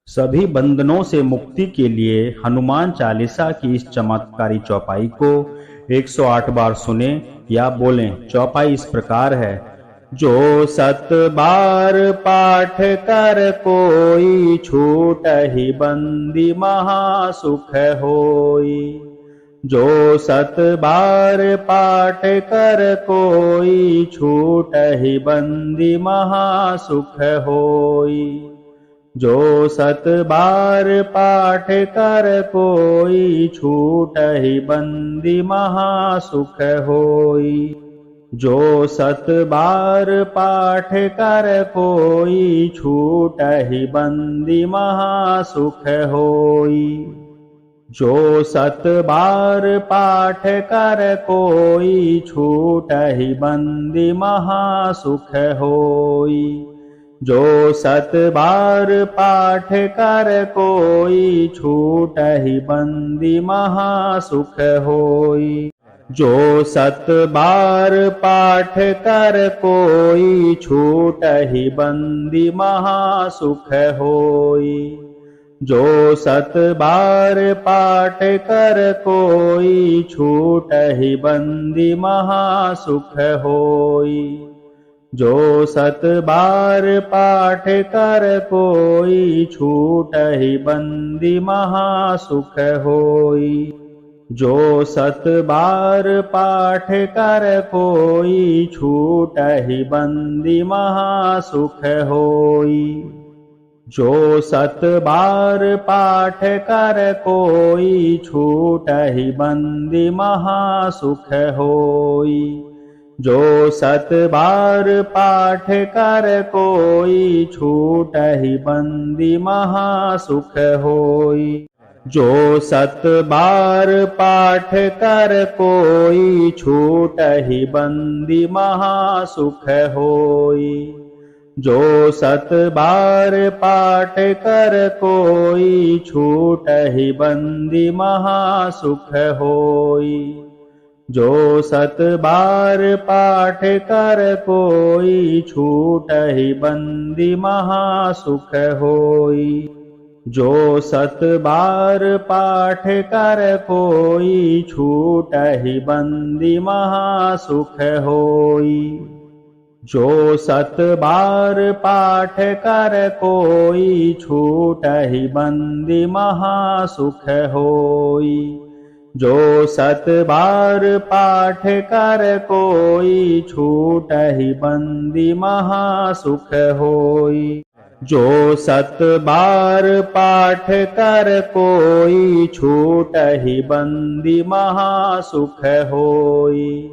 सभी बंधनों से मुक्ति के लिए हनुमान चालीसा की इस चमत्कारी चौपाई को 108 बार सुने या बोलें। चौपाई इस प्रकार है। जो 7 बार पाठ कर कोई, छूटहि बंदी महासुख होई। जो 7 बार पाठ कर कोई, छूटहि बंदी महासुख होई। जो 7 बार पाठ कर कोई, छूटहि बंदी महासुख होई। जो 7 बार पाठ कर कोई, छूटहि बंदी महासुख होई। जो 7 बार पाठ कर कोई, छूटहि बंदी महासुख होई। जो 7 बार पाठ कर कोई, छूटहि बंदी महासुख होई। जो 7 बार पाठ कर कोई, छूटहि बंदी महासुख होई। जो 7 बार पाठ कर कोई, छूटहि बंदी महासुख होई। जो 7 बार पाठ कर कोई, छूटहि बंदी महासुख होई। जो 7 बार पाठ कर कोई, छूटहि बंदी महासुख होई। जो 7 बार पाठ कर कोई, छूटहि बंदी महासुख होई। जो 7 बार पाठ कर कोई, छूटहि बंदी महासुख होई। जो 7 बार पाठ कर कोई, छूटहि बंदी महासुख होई। जो 7 बार पाठ कर कोई, छूटहि बंदी महासुख होई। जो 7 बार पाठ कर कोई, छूटहि बंदी महासुख होई। जो 7 बार पाठ कर कोई, छूटहि बंदी महासुख होई। जो 7 बार पाठ कर कोई, छूटहि बंदी महासुख होई। जो 7 बार पाठ कर कोई, छूटहि बंदी महासुख होई। जो 7 बार पाठ कर कोई, छूटहि बंदी महासुख होई।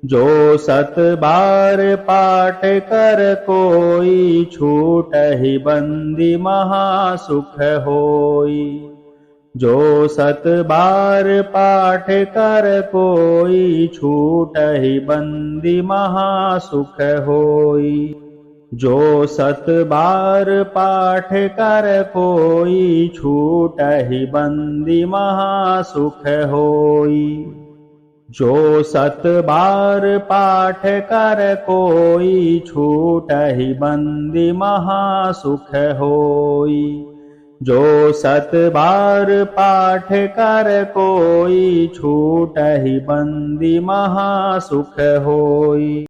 जो 7 बार पाठ कर कोई, छूटहि बंदी महासुख होई। जो 7 बार पाठ कर कोई, छूटहि बंदी महासुख होई। जो 7 बार पाठ कर कोई, छूटहि बंदी महासुख होई। जो 7 बार पाठ कर कोई, छूटहि बंदी महासुख होई। जो 7 बार पाठ कर कोई, छूटहि बंदी महासुख होई।